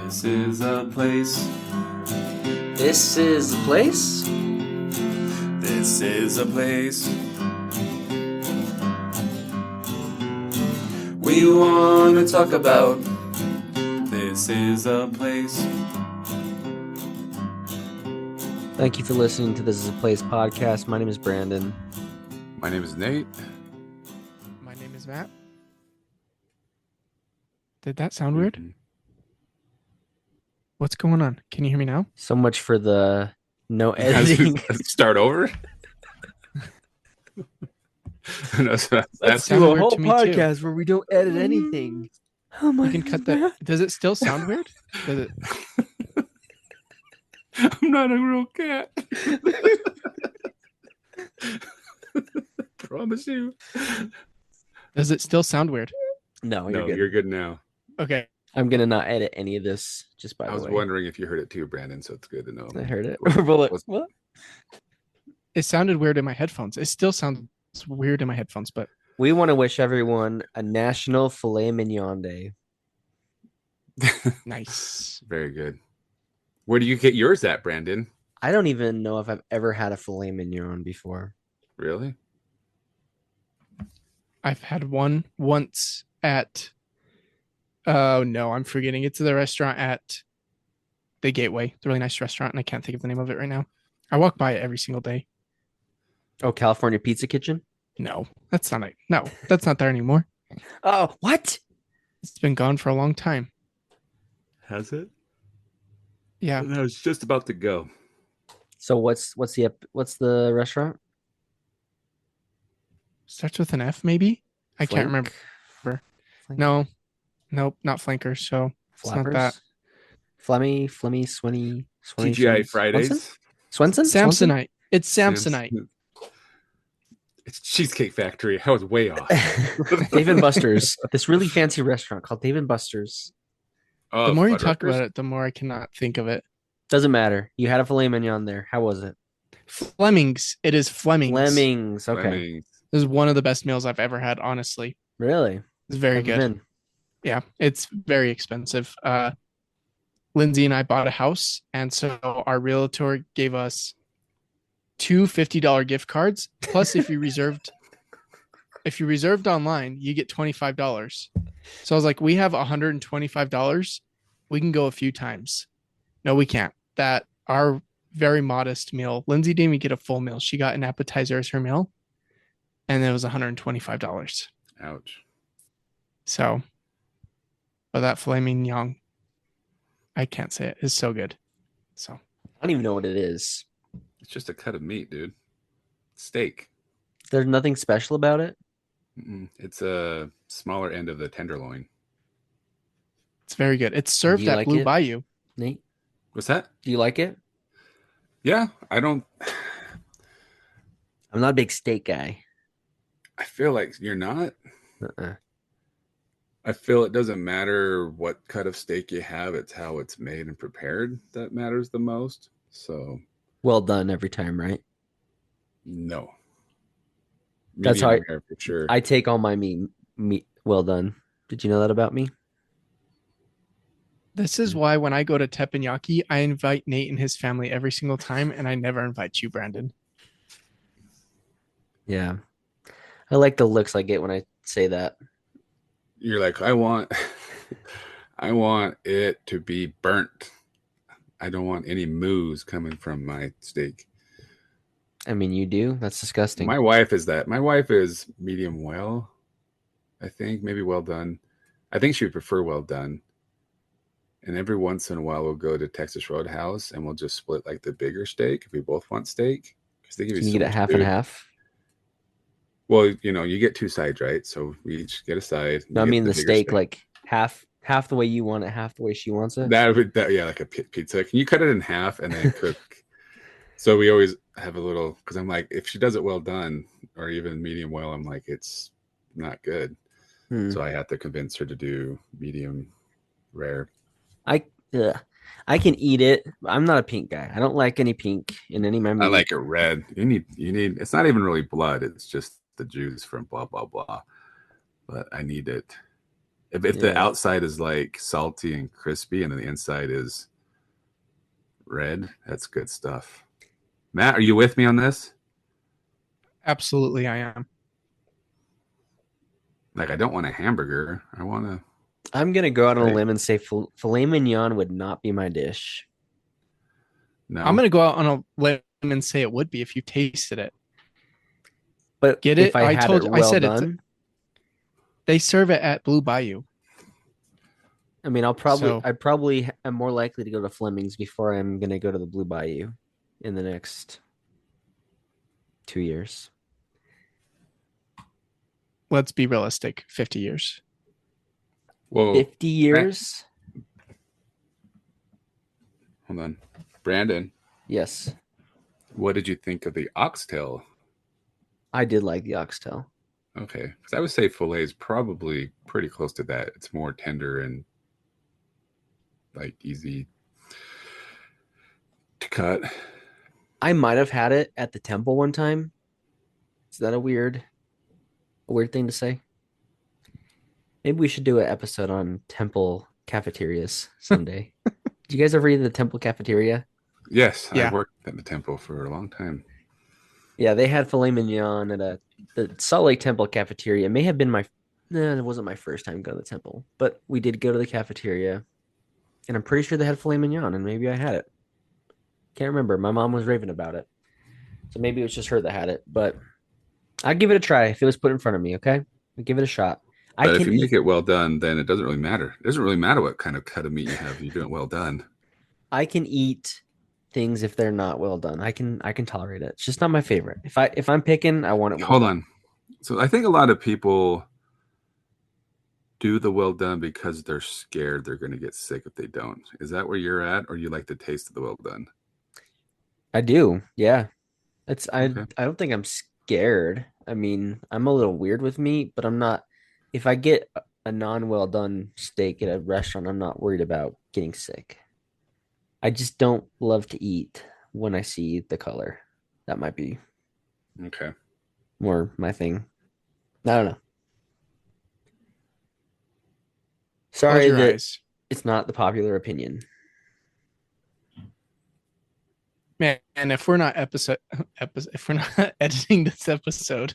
This is a place. This is the place? This is a place. We want to talk about. This is a place. Thank you for listening to This is a Place podcast. My name is Brandon. My name is Nate. My name is Matt. Did that sound weird? Mm-hmm. What's going on? Can you hear me now? So much for the no editing. Start over. Let's do a sounded weird whole to me, too. podcast where we don't edit anything. Oh my You can cut that. Does it still sound weird? Does it? I'm not a real cat. Promise you. Does it still sound weird? No, No, good. you're good now. Okay. I'm going to not edit any of this, just by I the was way. wondering if you heard it too, Brandon, so it's good to know. I heard it. What? What? It sounded weird in my headphones. It still sounds weird in my headphones, but We want to wish everyone a National Filet Mignon Day. nice. Very good. Where do you get yours at, Brandon? I don't even know if I've ever had a filet mignon before. Really? I've had one once at. Oh no, I'm forgetting. It's the restaurant at the Gateway. It's a really nice restaurant, and I can't think of the name of it right now. I walk by it every single day. Oh, California Pizza Kitchen? No, that's not it. No, that's not there anymore. Oh, what? It's been gone for a long time. Has it? Yeah. I was just about to go. So what's the restaurant? Starts with an F, maybe? I can't remember. Flank? No. Nope, not Flankers. So it's not Flappers? that. Flemmy, Swinny. TGI Fridays. Swenson? Samsonite. It's Samsonite. It's Cheesecake Factory. I was way off. Dave and Buster's. This really fancy restaurant called Dave and Buster's. Oh, The more you talk Fuddruckers? about it, the more I cannot think of it. Doesn't matter. You had a filet mignon there. How was it? Fleming's. It is Fleming's. Lemmings. Okay. Fleming's. This is one of the best meals I've ever had, honestly. Really? It's very Never good. been. Yeah, it's very expensive. Lindsay and I bought a house, and so our realtor gave us two $50 gift cards. Plus, if you reserved online, you get $25. So I was like, we have $125. We can go a few times. No, we can't. That our very modest meal. Lindsay didn't even get a full meal. She got an appetizer as her meal, and it was $125. Ouch. So, but that filet mignon, I can't say it. It's so good. So I don't even know what it is. It's just a cut of meat, dude. Steak. There's nothing special about it. It's a smaller end of the tenderloin. it's very good. It's served you at like Blue it? Bayou. Nate, What's that? do you like it? Yeah, I don't. I'm not a big steak guy. I feel like you're not. Uh-uh. I feel it doesn't matter what cut of steak you have. It's how it's made and prepared that matters the most. So, Well done every time, right? no. That's Medium how rare for sure. I take all my meat well done. Did you know that about me? This is why when I go to teppanyaki, I invite Nate and his family every single time, and I never invite you, Brandon. Yeah. I like the looks I get when I say that. You're like, I want it to be burnt. I don't want any moos coming from my steak. I mean, you do? That's disgusting. My wife is that. My wife is medium well, I think. Maybe well done. I think she would prefer well done. And every once in a while, we'll go to Texas Roadhouse and we'll just split like the bigger steak if we both want steak. Because they give you Can you so get it much half food. and half? Well, you get two sides, right? So we each get a side. No, I You get mean the bigger steak, like half the way you want it, half the way she wants it. Yeah, like a pizza. Can you cut it in half and then cook? So we always have a little, because I'm like, if she does it well done or even medium well, I'm like, it's not good. So I have to convince her to do medium rare. I can eat it. I'm not a pink guy. I don't like any pink in any of my meat. I like it red. You need. It's not even really blood. It's just the juice from blah blah blah. But I need it If the Yeah. outside is like salty and crispy and then the inside is red, that's good stuff. Matt, are you with me on this? Absolutely, I am. Like, I don't want a hamburger. I want a I'm gonna go out on a steak. limb and say filet mignon would not be my dish. I'm No. gonna go out on a limb and say it would be if you tasted it. But Get if it? I had it I well said it's. done, They serve it at Blue Bayou. I mean, So I probably am more likely to go to Fleming's before I'm gonna go to the Blue Bayou in the next 2 years. let's be realistic. 50 years. Whoa. 50 years? Hold on. Brandon, Yes, what did you think of the oxtail? I did like the oxtail. Okay. Because I would say filet is probably pretty close to that. It's more tender and like easy to cut. I might have had it at the temple one time. Is that a weird thing to say? Maybe we should do an episode on temple cafeterias someday. Did you guys ever eat at the temple cafeteria? Yes, I Yeah. worked at the temple for a long time. Yeah, they had filet mignon at the Salt Lake Temple cafeteria. It may have been it wasn't my first time going to the temple, but we did go to the cafeteria, and I'm pretty sure they had filet mignon, and maybe I had it. Can't remember. My mom was raving about it, so maybe it was just her that had it. But I'd give it a try if it was put in front of me. Okay, I'd give it a shot. I But if can you make eat. it well done, then it doesn't really matter. It doesn't really matter what kind of cut of meat you have. You do it well done. I can eat things if they're not well done. I can tolerate it. It's just not my favorite. If I'm picking, I want it well Hold done. on. So I think a lot of people do the well done because they're scared they're going to get sick if they don't. Is that where you're at, or you like the taste of the well done? I do. Yeah. Okay. I don't think I'm scared. I mean, I'm a little weird with meat, but I'm not if I get a non well done steak at a restaurant, I'm not worried about getting sick. I just don't love to eat when I see the color. That might be Okay. more my thing. I don't know. Close Sorry your that eyes. it's not the popular opinion. Man, and if we're not if we're not editing this episode,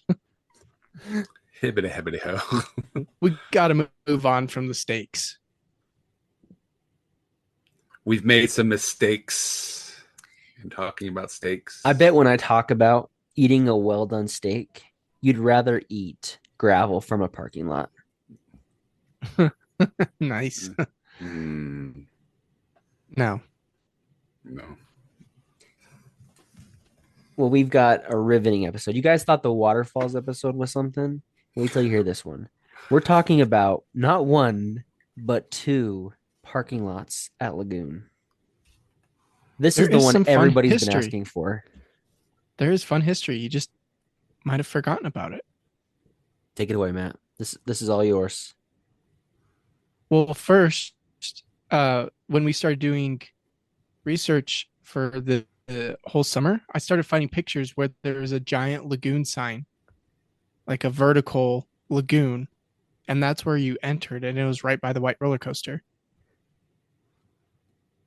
Hibbity hibbity ho. we got to move on from the steaks. We've made some mistakes in talking about steaks. I bet when I talk about eating a well done steak, you'd rather eat gravel from a parking lot. Nice. Mm, No. no. Well, we've got a riveting episode. You guys thought the waterfalls episode was something? Wait till you hear this one. We're talking about not one, but two parking lots at Lagoon. This There is the is one some fun everybody's been history. asking for. There is fun history. You just might have forgotten about it. Take it away, Matt. This is all yours. Well, first, when we started doing research for the whole summer, I started finding pictures where there was a giant lagoon sign, like a vertical lagoon, and that's where you entered, and it was right by the white roller coaster.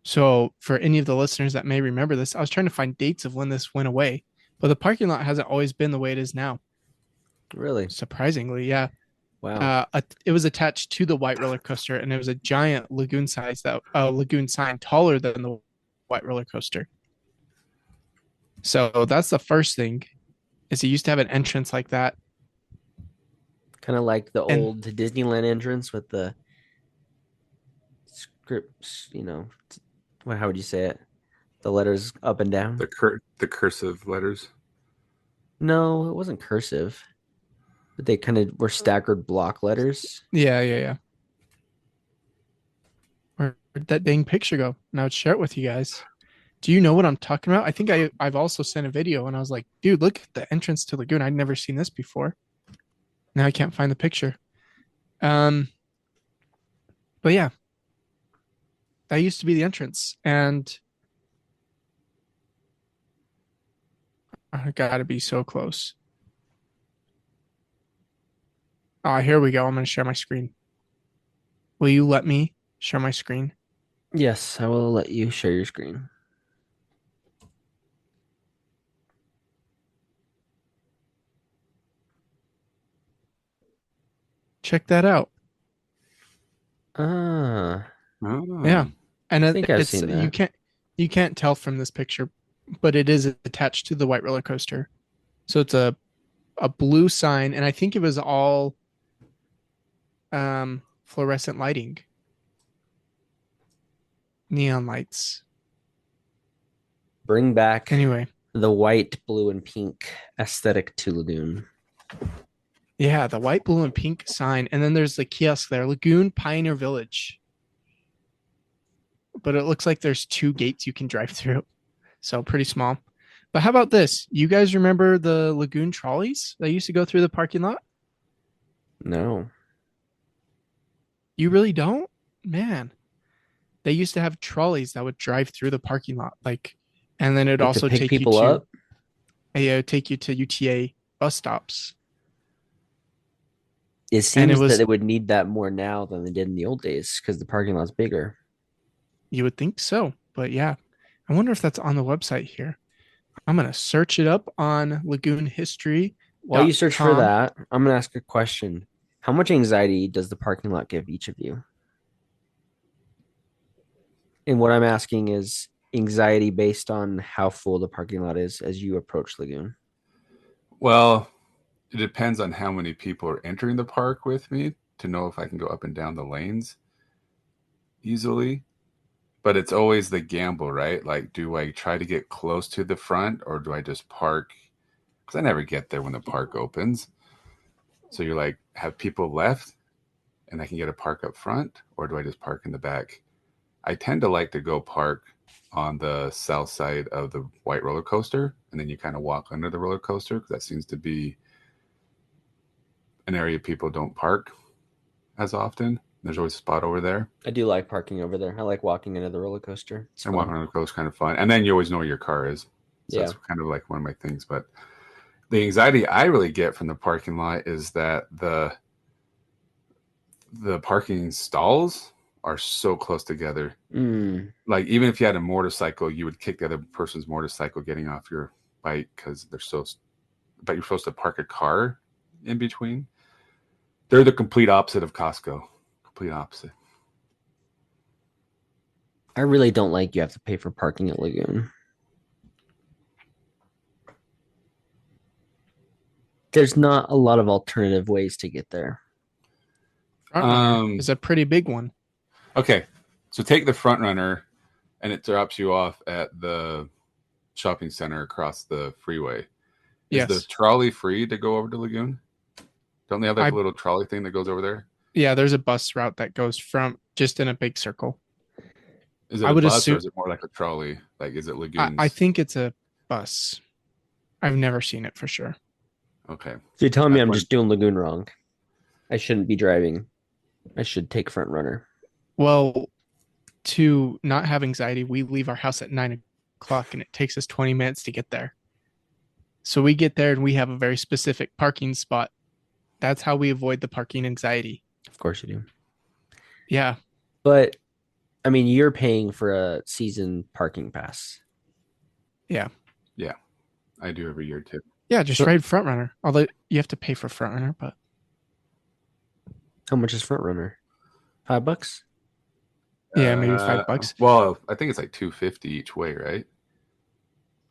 So, for any of the listeners that may remember this, I was trying to find dates of when this went away, but the parking lot hasn't always been the way it is now. Really? Surprisingly, yeah. Wow. It was attached to the white roller coaster, and it was a giant lagoon lagoon sign taller than the white roller coaster. So that's the first thing. Is it used to have an entrance like that, Kind of like the and old Disneyland entrance with the scripts, how would you say it? The letters up and down? The cursive letters. No, it wasn't cursive. But they kind of were staggered block letters. yeah. Where'd that dang picture go? Now I'd share it with you guys. Do you know what I'm talking about? I think I've also sent a video, and I was like, dude, look at the entrance to Lagoon. I'd never seen this before. Now I can't find the picture. But yeah, that used to be the entrance, and I gotta be so close. Oh, here we go. I'm gonna share my screen. Will you let me share my screen? Yes, I will let you share your screen. Check that out. Ah, Yeah. Oh. And I think I've it's seen that. you can't tell from this picture, but it is attached to the white roller coaster. So it's a blue sign, and I think it was all fluorescent lighting, neon lights. Bring back Anyway, the white, blue, and pink aesthetic to Lagoon. yeah, the white, blue, and pink sign, and then there's the kiosk there, Lagoon Pioneer Village. But it looks like there's two gates you can drive through, so pretty small. But how about this? You guys remember the Lagoon trolleys that used to go through the parking lot? No. You really don't? Man, they used to have trolleys that would drive through the parking lot, and then it'd Like to also pick take you people to up? UTA bus stops. It And it seems that was, they would need that more now than they did in the old days because the parking lot's bigger. you would think so, but yeah, I wonder if that's on the website here. I'm gonna search it up on While you search for lagoonhistory.com. that, I'm going to ask a question. How much anxiety does the parking lot give each of you? And what I'm asking is anxiety based on how full the parking lot is as you approach Lagoon. Well, it depends on how many people are entering the park with me to know if I can go up and down the lanes easily. But it's always the gamble, right? Like, do I try to get close to the front or do I just park? Because I never get there when the park opens. So you're like, have people left and I can get a park up front, or do I just park in the back? I tend to like to go park on the south side of the white roller coaster, and then you kind of walk under the roller coaster because that seems to be an area people don't park as often. There's always a spot over there, I do like parking over there. I like walking into the roller coaster. It's and walking fun. on the coast is kind of fun. And then you always know where your car is, so Yeah. that's kind of like one of my things. But the anxiety I really get from the parking lot is that the parking stalls are so close together. Mm. Like even if you had a motorcycle, you would kick the other person's motorcycle getting off your bike because they're so. But you're supposed to park a car in between. They're the complete opposite of Costco. Complete opposite. I really don't like you have to pay for parking at Lagoon. There's not a lot of alternative ways to get there. Front runner is a pretty big one. Okay, so take the front runner, and it drops you off at the shopping center across the freeway. Is the Yes. trolley free to go over to Lagoon? Don't they have like I a little trolley thing that goes over there? Yeah, there's a bus route that goes from just in a big circle. Is it I a would bus or assume is it more like a trolley? Like, is it I Lagoon's? think it's a bus. I've never seen it for sure. Okay, So you're telling me that's I'm when. just doing Lagoon wrong. I shouldn't be driving. I should take front runner. Well, to not have anxiety, we leave our house at 9 o'clock and it takes us 20 minutes to get there. So we get there and we have a very specific parking spot. That's how we avoid the parking anxiety. Of course you do. Yeah. But I mean, you're paying for a season parking pass. Yeah. Yeah, I do every year too. Yeah, just ride front runner. Although you have to pay for front runner, but How much is front runner? $5? yeah, maybe $5. Well, I think it's like $250 each way, right?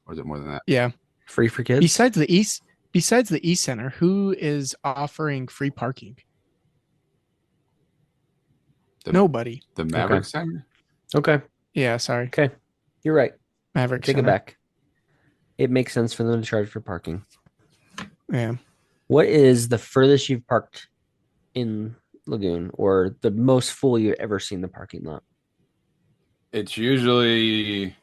Or is it more than that? Yeah. Free for kids? Besides the East Center, who is offering free parking? Nobody. The Maverick Okay. Center? Okay. Yeah, sorry. Okay. You're right. Maverick Take Center. it back. It makes sense for them to charge for parking. Yeah. What is the furthest you've parked in Lagoon or the most full you've ever seen the parking lot? It's usually.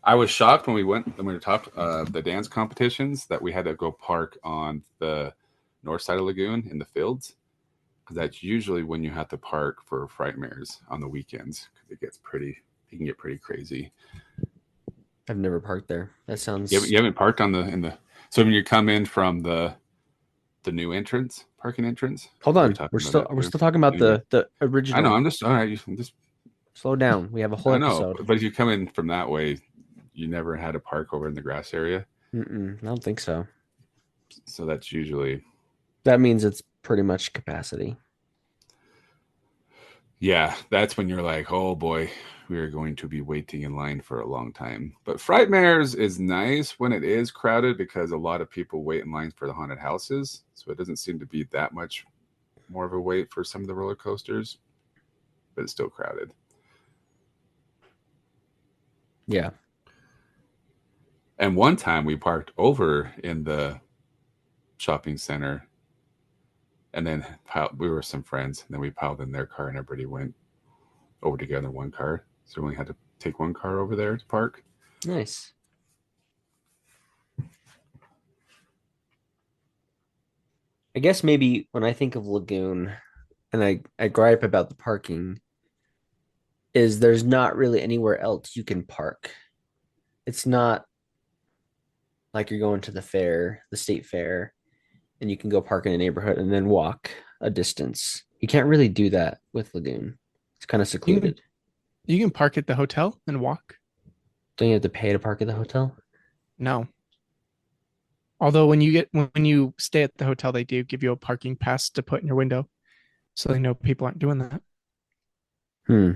I was shocked when we were top the dance competitions that we had to go park on the north side of Lagoon in the fields, because that's usually when you have to park for Frightmares on the weekends because it can get pretty crazy. I've never parked there. That sounds. You haven't parked on the. So when you come in from the the new entrance, parking entrance. Hold Are we on. talking We're about still that we're too? still talking about Anyway, the I know. original. I'm just all right. I'm just Slow down. We have a whole I know, episode. but if you come in from that way, you never had to park over in the grass area, I don't think so. so that's usually That means it's pretty much capacity. yeah. That's when you're like, oh boy, we are going to be waiting in line for a long time. But Frightmares is nice when it is crowded because a lot of people wait in lines for the haunted houses, so it doesn't seem to be that much more of a wait for some of the roller coasters, but it's still crowded. Yeah. And one time we parked over in the shopping center, and then we were some friends, and then we piled in their car, and everybody went over together in one car. So we only had to take one car over there to park. Nice. I guess maybe when I think of Lagoon and I gripe about the parking, is there's not really anywhere else you can park. It's not like you're going to the fair, the state fair, and you can go park in a neighborhood and then walk a distance. You can't really do that with Lagoon. It's kind of You can secluded. you can park at the hotel and walk. Don't you have to pay to park at the hotel? No. Although when you stay at the hotel, they do give you a parking pass to put in your window, so they know people aren't doing that. Hmm.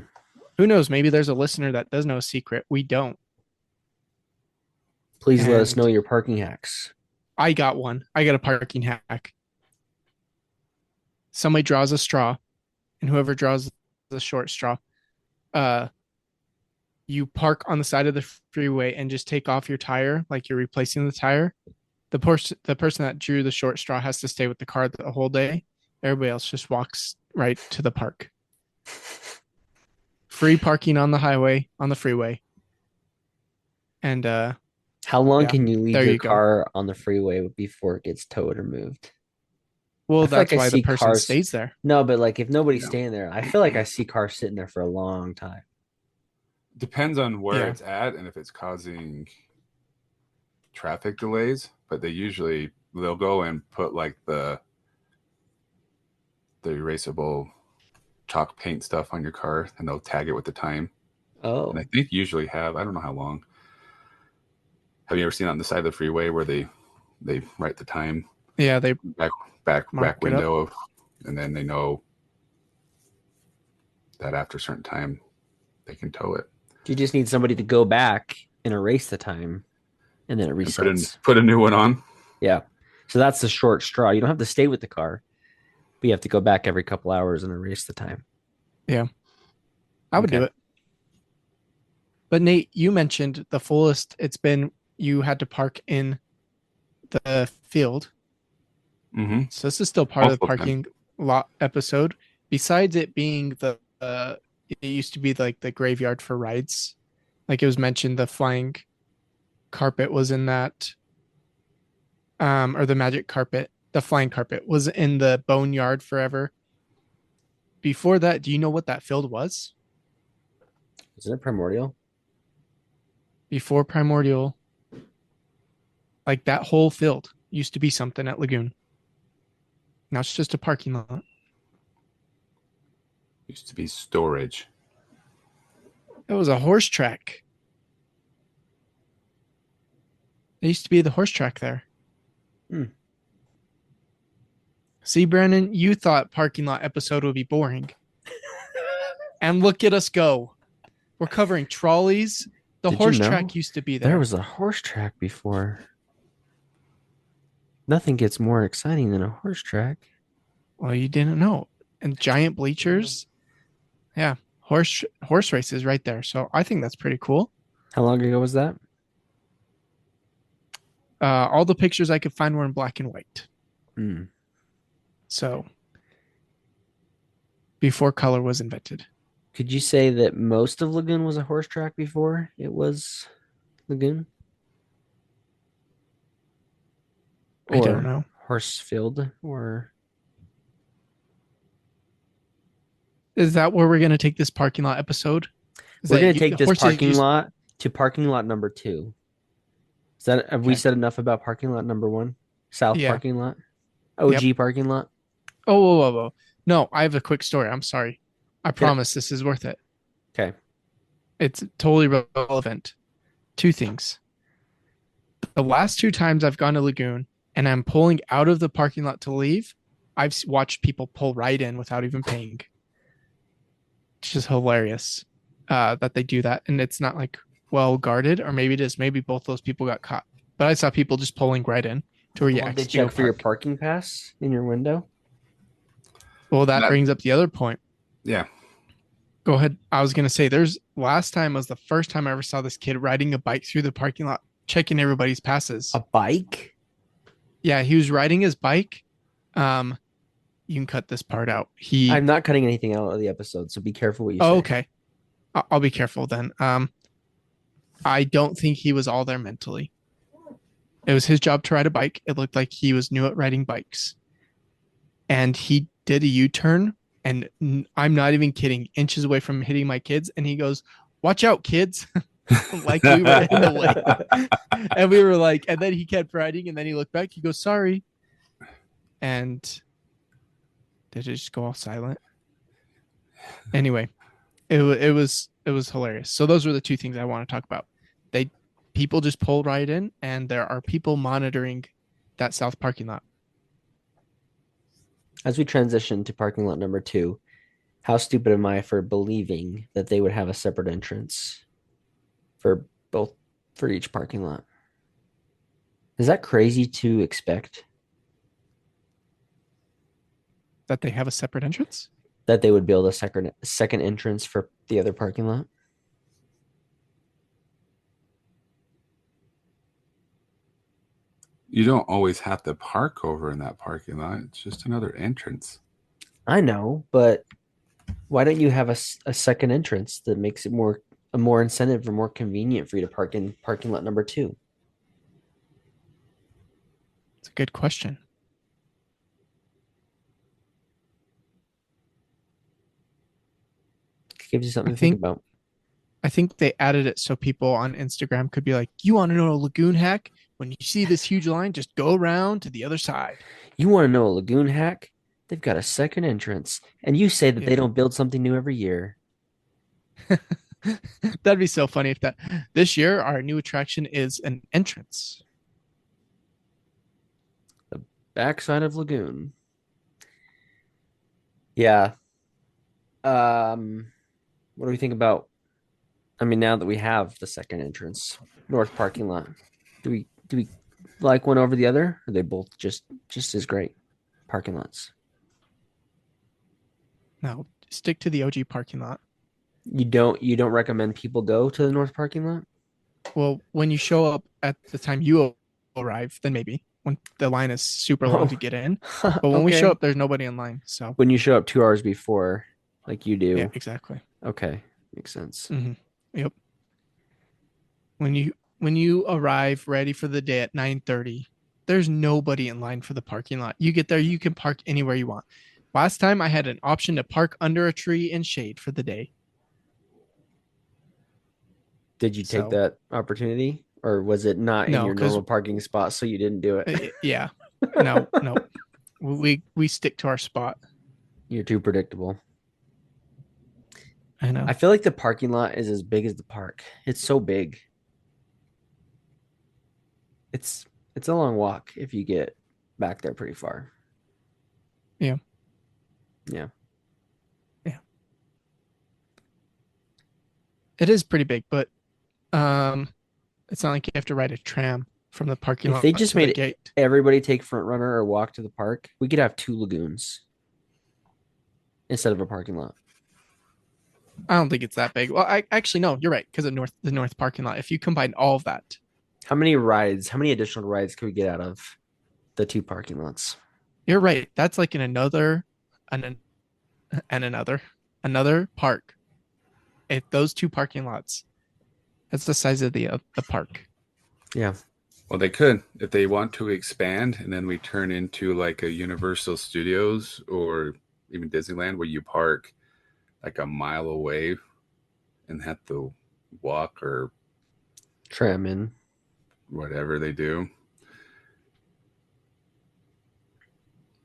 Who knows? Maybe there's a listener that does know a secret. We don't. Please let us know And your parking hacks. I got one. I got a parking hack. Somebody draws a straw, and whoever draws the short straw, uh, you park on the side of the freeway and just take off your tire, like you're replacing the tire. The person that drew the short straw has to stay with the car the whole day. Everybody else just walks right to the park. Free parking on the highway, on the freeway. And How long yeah, can you leave there your you go. car on the freeway before it gets towed or moved? Well, I feel that's like I why the see person cars. stays there. No, but like if nobody's Yeah. staying there, I feel like I see cars sitting there for a long time. Depends on where Yeah. it's at and if it's causing traffic delays, but they'll go and put like the erasable chalk paint stuff on your car, and they'll tag it with the time. Oh, And I think usually I don't know how long. Have you ever seen on the side of the freeway where they write the time Yeah, they back mark it window of, and then they know that after a certain time they can tow it. you just need somebody to go back and erase the time, and then it And resets. put a new one on. Yeah. So that's the short straw. You don't have to stay with the car, but you have to go back every couple hours and erase the time. I would Okay. do it. But Nate, you mentioned the fullest it's been you had to park in the field. Mm-hmm. So this is still part of the Multiple times. parking lot episode. Besides it being it used to be like the graveyard for rides. Like it was mentioned, the flying carpet was in that, or the magic carpet, the flying carpet was in the boneyard forever. Before that, do you know what that field was? Isn't it primordial? Before Primordial, like that whole field used to be something at Lagoon. Now it's just a parking lot. Used to be storage. It was a horse track. There used to be the horse track there. Hmm. See, Brandon, you thought parking lot episode would be boring. And look at us go. We're covering trolleys. The Did you horse know track used to be there. There was a horse track before. Nothing gets more exciting than a horse track. Well, you didn't know. And giant bleachers. Yeah, horse races right there. So I think that's pretty cool. How long ago was that? All the pictures I could find were in black and white. Hmm. So before color was invented. Could you say that most of Lagoon was a horse track before it was Lagoon? I don't know. Horsefield or Is that where we're going to take this parking lot episode? we're going to take this parking lot to parking lot number 2. Have we Okay. said enough about parking lot number 1? South Yeah. parking lot? OG parking lot. Oh, whoa, whoa, whoa. No, I have a quick story. I'm sorry. I promise this is worth it. Okay. It's totally relevant. Two things. The last two times I've gone to Lagoon and I'm pulling out of the parking lot to leave, I've watched people pull right in without even paying. It's just hilarious that they do that. And it's not like well guarded, or maybe it is. Maybe both those people got caught. But I saw people just pulling right in to where you Did they exit to go check for your park. parking pass in your window? Well, that That- brings up the other point. Yeah. Go ahead. I was going to say, last time was the first time I ever saw this kid riding a bike through the parking lot, checking everybody's passes. A bike? Yeah, he was riding his bike. You can cut this part out. I'm not cutting anything out of the episode, so be careful what you say. Oh, okay. I'll be careful then. I don't think he was all there mentally. It was his job to ride a bike. It looked like he was new at riding bikes. And he did a U-turn, and I'm not even kidding, inches away from hitting my kids. And he goes, "Watch out, kids." Like we were in the way. And we were like, and then he kept riding, and then he looked back. He goes, "Sorry." And did it just go all silent? Anyway, it was hilarious. So those were the two things I want to talk about. People just pull right in, and there are people monitoring that south parking lot. As we transition to parking lot number 2, how stupid am I for believing that they would have a separate entrance for each parking lot? Is that crazy to expect? That they have a separate entrance? That they would build a second entrance for the other parking lot? You don't always have to park over in that parking lot. It's just another entrance. I know, but why don't you have a second entrance that makes it a more incentive or more convenient for you to park in parking lot number 2? It's a good question. It gives you something to think about. I think they added it so people on Instagram could be like, "You want to know a Lagoon hack? When you see this huge line, just go around to the other side." You want to know a Lagoon hack? They've got a second entrance, and you say that Yeah. they don't build something new every year. That'd be so funny if this year our new attraction is an entrance. The backside of Lagoon. Yeah. What do we think about? I mean, now that we have the second entrance, north parking lot, do we like one over the other? Or are they both just as great parking lots? No, stick to the OG parking lot. You don't recommend people go to the north parking lot? Well, when you show up at the time you arrive, then maybe when the line is super long to get in. But when we show up, there's nobody in line. So when you show up 2 hours before, like you do. Yeah, exactly. Okay, makes sense. Mm-hmm. Yep. When you arrive ready for the day at 9:30, there's nobody in line for the parking lot. You get there, you can park anywhere you want. Last time I had an option to park under a tree in shade for the day. Did you take that opportunity, or was it not in your normal parking spot, so you didn't do it? Yeah. No. We stick to our spot. You're too predictable. I know. I feel like the parking lot is as big as the park. It's so big. It's a long walk if you get back there pretty far. Yeah. Yeah. Yeah. It is pretty big, but it's not like you have to ride a tram from the parking lot. If they just to the made gate. everybody take front runner or walk to the park, we could have 2 lagoons instead of a parking lot. I don't think it's that big. Well, I actually no, you're right, because of the north parking lot. If you combine all of that, How many additional rides could we get out of the 2 parking lots? you're right. That's like in another park. If those 2 parking lots, that's the size of the park. Yeah. Well, they could if they want to expand, and then we turn into like a Universal Studios or even Disneyland, where you park like a mile away and have to walk or Tram in. whatever they do.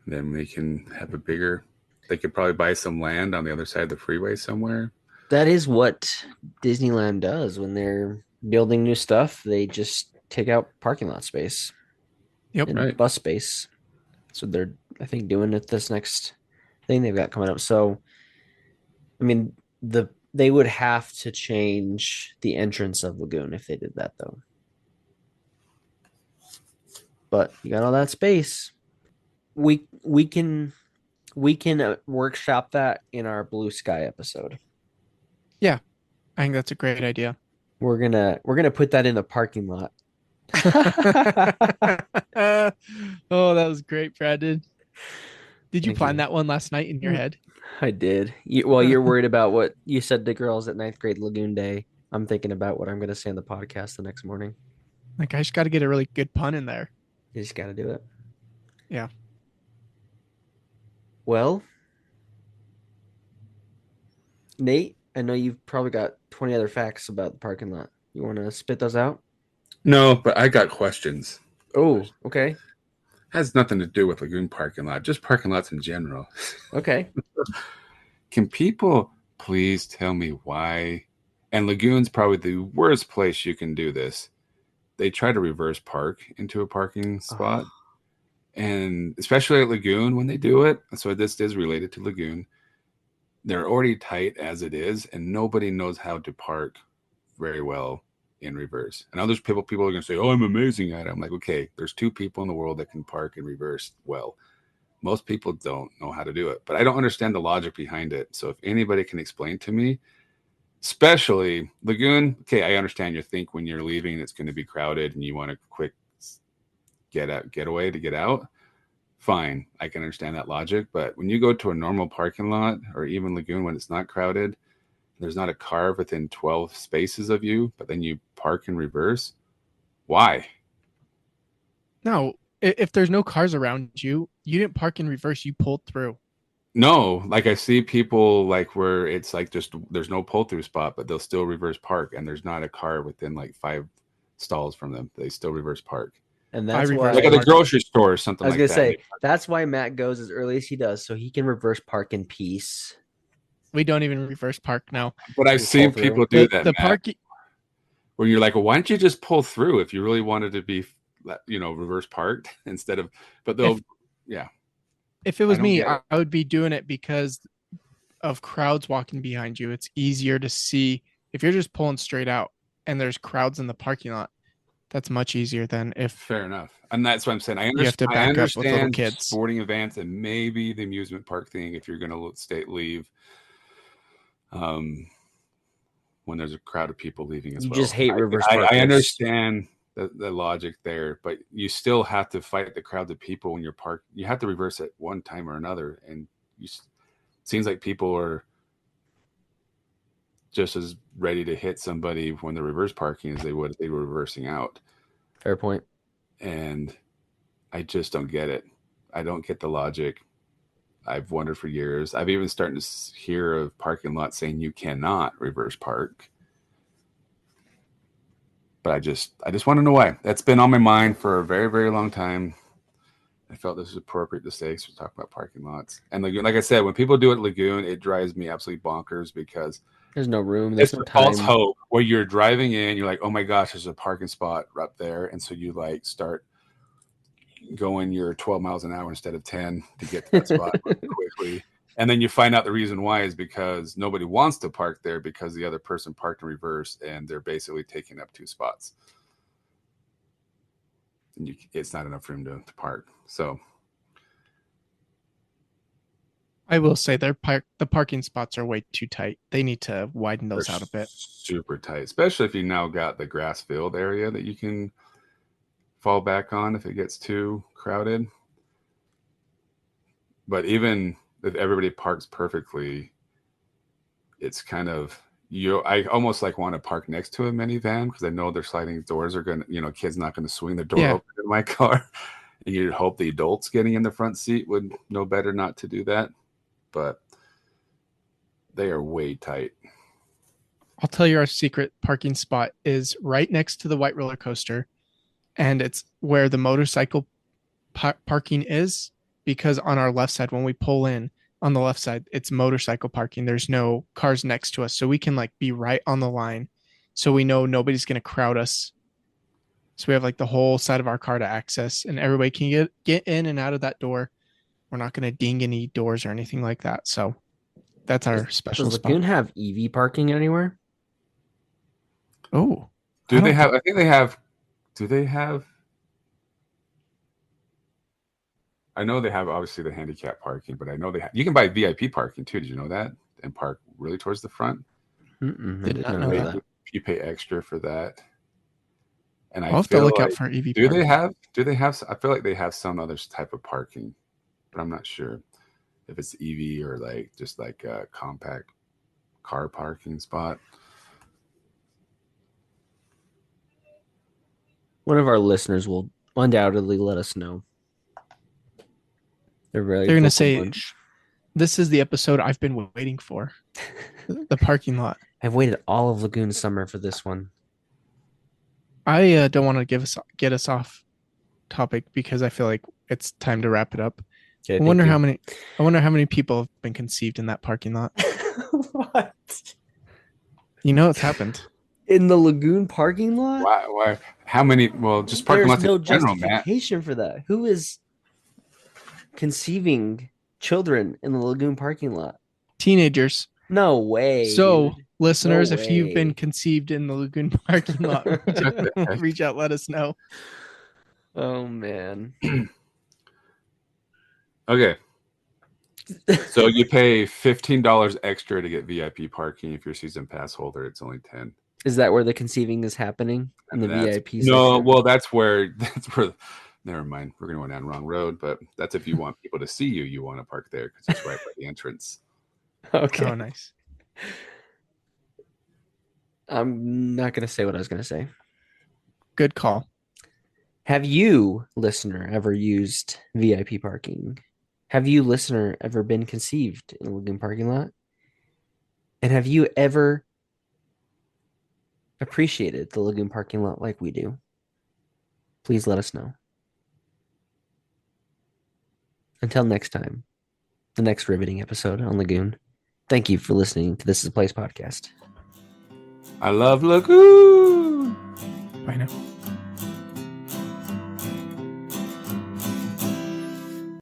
Then we can have a bigger. They could probably buy some land on the other side of the freeway somewhere. That is what Disneyland does when they're building new stuff. They just take out parking lot space Yep. and Right. bus space. So they're, I think, doing it this next thing they've got coming up. So, I mean, they would have to change the entrance of Lagoon if they did that, though. But you got all that space. We can workshop that in our Blue Sky episode. Yeah, I think that's a great idea. We're gonna put that in the parking lot. Oh, that was great, Brandon. Did you Thank plan you. that one last night in your head? I did. Well, you're worried about what you said to girls at ninth grade Lagoon Day. I'm thinking about what I'm gonna say on the podcast the next morning. Like, I just got to get a really good pun in there. You just gotta do it. Yeah. Well, Nate, I know you've probably got 20 other facts about the parking lot. You want to spit those out? No, but I got questions. Oh, okay. Has nothing to do with Lagoon parking lot, just parking lots in general. Okay. Can people please tell me why? And Lagoon's probably the worst place you can do this. They try to reverse park into a parking spot. And especially at Lagoon when they do it. So this is related to Lagoon. They're already tight as it is, and nobody knows how to park very well in reverse. And others people are going to say, "Oh, I'm amazing at it." I'm like, okay, there's 2 people in the world that can park in reverse well. Most people don't know how to do it, but I don't understand the logic behind it. So if anybody can explain to me, especially Lagoon, okay, I understand you think when you're leaving it's going to be crowded and you want a quick getaway to get out. Fine, I can understand that logic. But when you go to a normal parking lot or even Lagoon when it's not crowded, there's not a car within 12 spaces of you, but then you park in reverse. Why? No, if there's no cars around you, you didn't park in reverse. You pulled through. No, like I see people like where it's like just there's no pull through spot, but they'll still reverse park, and there's not a car within like 5 stalls from them. They still reverse park. And that's reverse why Like at the park. grocery store or I something was like gonna that. say that's why Matt goes as early as he does, so he can reverse park in peace. We don't even reverse park now. But I've We seen pull through. people do that, The Matt, parking. where you're like, well, why don't you just pull through if you really wanted to be, reverse parked instead of, but they'll, yeah. If it was don't me, get it. I would be doing it because of crowds walking behind you. It's easier to see if you're just pulling straight out and there's crowds in the parking lot. That's much easier than if Fair enough. And that's what I'm saying. you have to back up with little kids. Sporting events and maybe the amusement park thing if you're going to leave when there's a crowd of people leaving as You well. just hate reverse I parkers. understand the logic there, but you still have to fight the crowd of people when you're parked. You have to reverse at one time or another. And it seems like people are just as ready to hit somebody when they're reverse parking as they would if they were reversing out. Fair point. And I just don't get it. I don't get the logic. I've wondered for years. I've even started to hear of parking lots saying you cannot reverse park. But I just want to know why. That's been on my mind for a very, very long time. I felt this was appropriate to say because we're talking about parking lots. And Lagoon, like I said, when people do it at Lagoon, it drives me absolutely bonkers because There's no room. There's it's no a false time. hope where you're driving in, you're like, oh my gosh, there's a parking spot up there. And so you like start going your 12 miles an hour instead of 10 to get to that spot quickly. And then you find out the reason why is because nobody wants to park there because the other person parked in reverse and they're basically taking up 2 spots. And it's not enough room to park. So I will say the parking spots are way too tight. They need to widen those out a bit. Super tight, especially if you now got the grass field area that you can fall back on if it gets too crowded. But even if everybody parks perfectly, it's kind of I almost like want to park next to a minivan because I know their sliding doors are going to, kids not going to swing the door open in my car. And you'd hope the adults getting in the front seat would know better not to do that. But they are way tight. I'll tell you our secret parking spot is right next to the white roller coaster. And it's where the motorcycle parking is. because on our left side, when we pull in on the left side, it's motorcycle parking. There's no cars next to us. So we can like be right on the line. So we know nobody's going to crowd us. So we have like the whole side of our car to access, and everybody can get in and out of that door. We're not going to ding any doors or anything like that. So that's our special Does spot. Lagoon have EV parking anywhere? Oh, Do they have? I think they have. Do they have? I know they have obviously the handicap parking, but I know they have. You can buy VIP parking too. Did you know that? And park really towards the front. I did not know that. You pay extra for that. And I'll have to look out for EV. Do they have? I feel like they have some other type of parking, but I'm not sure if it's EV or like just like a compact car parking spot. One of our listeners will undoubtedly let us know. They're going to say, "This is the episode I've been waiting for." The parking lot. I've waited all of Lagoon summer for this one. I don't want to get us off topic because I feel like it's time to wrap it up. Okay, I wonder how many people have been conceived in that parking lot. What? You know it's happened. In the Lagoon parking lot? Why? How many? Well, just parking lots in general, Matt. There's no justification for that. Who is conceiving children in the Lagoon parking lot? Teenagers. No way. So, dude. listeners, No if you've been way. conceived in the Lagoon parking lot, reach out, let us know. Oh, man. Okay. So you pay $15 extra to get VIP parking. If you're a season pass holder, it's only $10. Is that where the conceiving is happening? In the VIP section? No, well, that's where never mind. We're going down the wrong road, but that's if you want people to see you, you want to park there because it's right by the entrance. Okay. Oh, nice. I'm not going to say what I was going to say. Good call. Have you, listener, ever used VIP parking? Have you, listener, ever been conceived in a Lagoon parking lot? And have you ever appreciated the Lagoon parking lot like we do? Please let us know. Until next time, the next riveting episode on Lagoon. Thank you for listening to This Is a Place podcast. I love Lagoon. Bye now.